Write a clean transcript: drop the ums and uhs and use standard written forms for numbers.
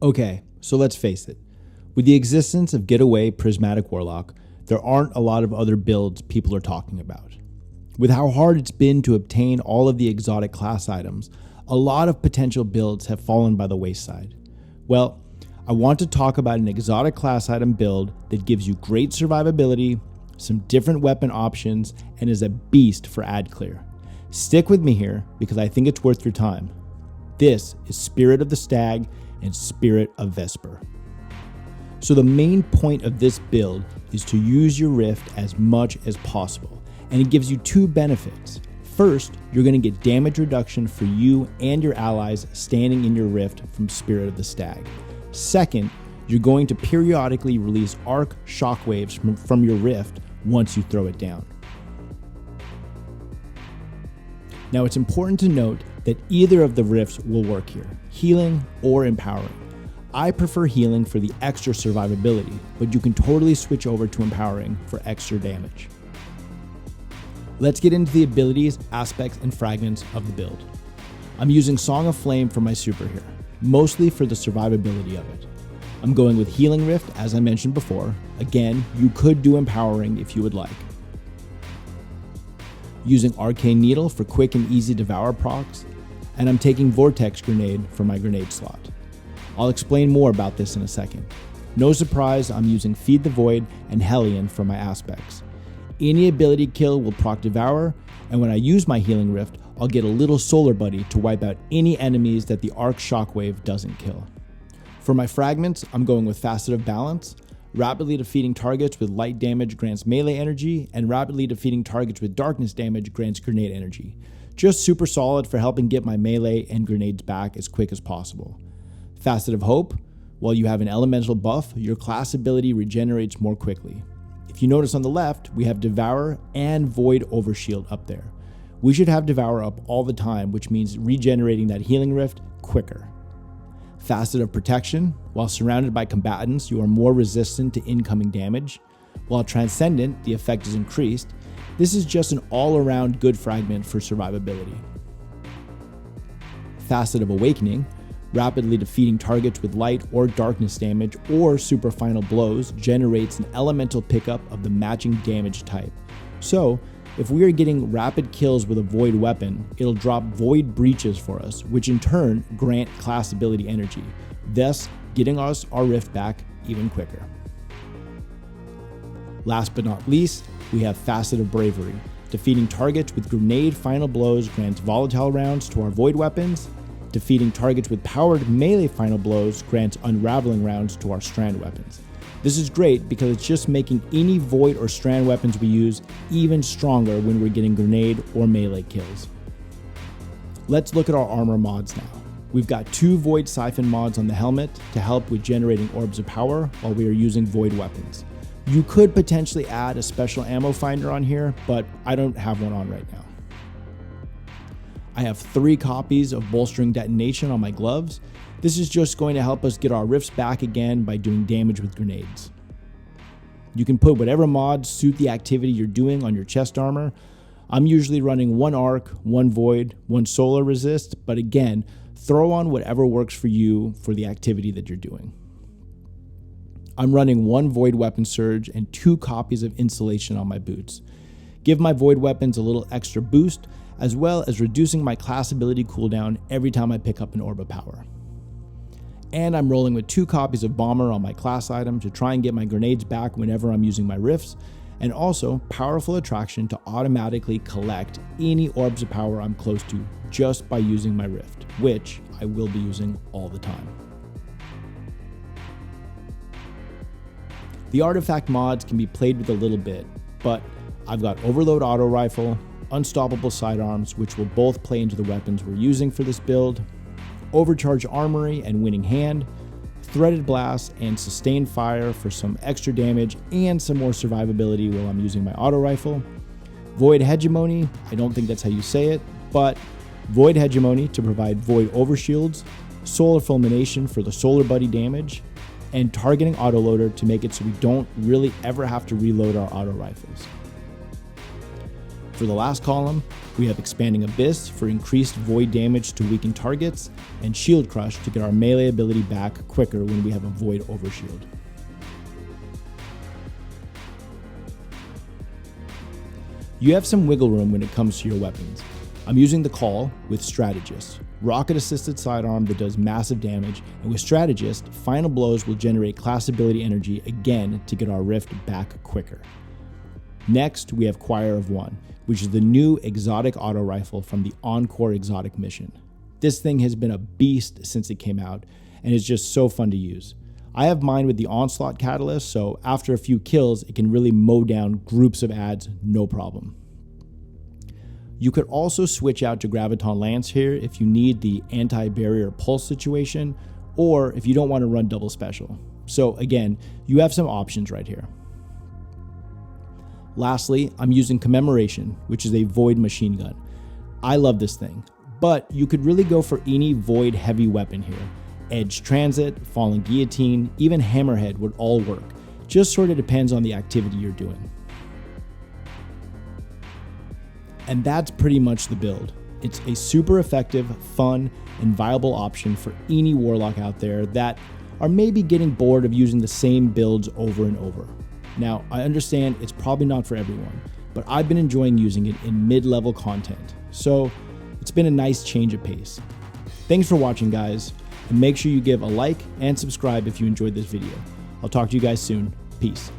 Okay, so let's face it. With the existence of Getaway Prismatic Warlock, there aren't a lot of other builds people are talking about. With how hard it's been to obtain all of the exotic class items, a lot of potential builds have fallen by the wayside. Well, I want to talk about an exotic class item build that gives you great survivability, some different weapon options, and is a beast for ad clear. Stick with me here because I think it's worth your time. This is Spirit of the Stag and Spirit of Vesper. So the main point of this build is to use your Rift as much as possible, and it gives you two benefits. First, you're going to get damage reduction for you and your allies standing in your Rift from Spirit of the Stag. Second, you're going to periodically release arc shockwaves from your Rift once you throw it down. Now it's important to note that either of the rifts will work here, healing or empowering. I prefer healing for the extra survivability, but you can totally switch over to empowering for extra damage. Let's get into the abilities, aspects, and fragments of the build. I'm using Song of Flame for my super here, mostly for the survivability of it. I'm going with Healing Rift, as I mentioned before. Again, you could do empowering if you would like. Using Arcane Needle for quick and easy devour procs, and I'm taking Vortex Grenade for my grenade slot. I'll explain more about this in a second. No surprise, I'm using Feed the Void and Hellion for my aspects. Any ability kill will proc Devour, and when I use my Healing Rift, I'll get a little Solar Buddy to wipe out any enemies that the Arc Shockwave doesn't kill. For my fragments, I'm going with Facet of Balance. Rapidly defeating targets with light damage grants melee energy, and rapidly defeating targets with darkness damage grants grenade energy. Just super solid for helping get my melee and grenades back as quick as possible. Facet of Hope, while you have an elemental buff, your class ability regenerates more quickly. If you notice on the left, we have Devour and Void Overshield up there. We should have Devour up all the time, which means regenerating that Healing Rift quicker. Facet of Protection, while surrounded by combatants, you are more resistant to incoming damage. While Transcendent, the effect is increased. This is just an all-around good fragment for survivability. Facet of Awakening, rapidly defeating targets with light or darkness damage or super final blows generates an elemental pickup of the matching damage type. So, if we are getting rapid kills with a void weapon, it'll drop void breaches for us, which in turn grant class ability energy, thus getting us our rift back even quicker. Last but not least, we have Facet of Bravery. Defeating targets with grenade final blows grants volatile rounds to our void weapons. Defeating targets with powered melee final blows grants unraveling rounds to our strand weapons. This is great because it's just making any void or strand weapons we use even stronger when we're getting grenade or melee kills. Let's look at our armor mods now. We've got 2 Void Siphon mods on the helmet to help with generating orbs of power while we are using void weapons. You could potentially add a special ammo finder on here, but I don't have one on right now. I have 3 copies of Bolstering Detonation on my gloves. This is just going to help us get our rifts back again by doing damage with grenades. You can put whatever mods suit the activity you're doing on your chest armor. I'm usually running 1 arc, 1 void, 1 solar resist, but again, throw on whatever works for you for the activity that you're doing. I'm running 1 void weapon surge and 2 copies of insulation on my boots. Give my void weapons a little extra boost, as well as reducing my class ability cooldown every time I pick up an orb of power. And I'm rolling with 2 copies of Bomber on my class item to try and get my grenades back whenever I'm using my rifts, and also Powerful Attraction to automatically collect any orbs of power I'm close to just by using my rift, which I will be using all the time. The artifact mods can be played with a little bit, but I've got Overload Auto Rifle, Unstoppable Sidearms, which will both play into the weapons we're using for this build, Overcharge Armory and Winning Hand, Threaded Blast and Sustained Fire for some extra damage and some more survivability while I'm using my auto rifle, Void Hegemony, I don't think that's how you say it, but Void Hegemony to provide Void Overshields, Solar Fulmination for the Solar Buddy damage, and Targeting Autoloader to make it so we don't really ever have to reload our auto rifles. For the last column, we have Expanding Abyss for increased void damage to weakened targets, and Shield Crush to get our melee ability back quicker when we have a void overshield. You have some wiggle room when it comes to your weapons. I'm using the Call with Strategist, rocket-assisted sidearm that does massive damage, and with Strategist, final blows will generate class ability energy again to get our Rift back quicker. Next, we have Choir of One, which is the new exotic auto rifle from the Encore exotic mission. This thing has been a beast since it came out, and is just so fun to use. I have mine with the Onslaught Catalyst, so after a few kills, it can really mow down groups of adds no problem. You could also switch out to Graviton Lance here if you need the anti-barrier pulse situation, or if you don't want to run double special. So again, you have some options right here. Lastly, I'm using Commemoration, which is a Void machine gun. I love this thing, but you could really go for any Void heavy weapon here. Edge Transit, Falling Guillotine, even Hammerhead would all work. Just sort of depends on the activity you're doing. And that's pretty much the build. It's a super effective, fun, and viable option for any Warlock out there that are maybe getting bored of using the same builds over and over. Now, I understand it's probably not for everyone, but I've been enjoying using it in mid-level content, so it's been a nice change of pace. Thanks for watching, guys, and make sure you give a like and subscribe if you enjoyed this video. I'll talk to you guys soon. Peace.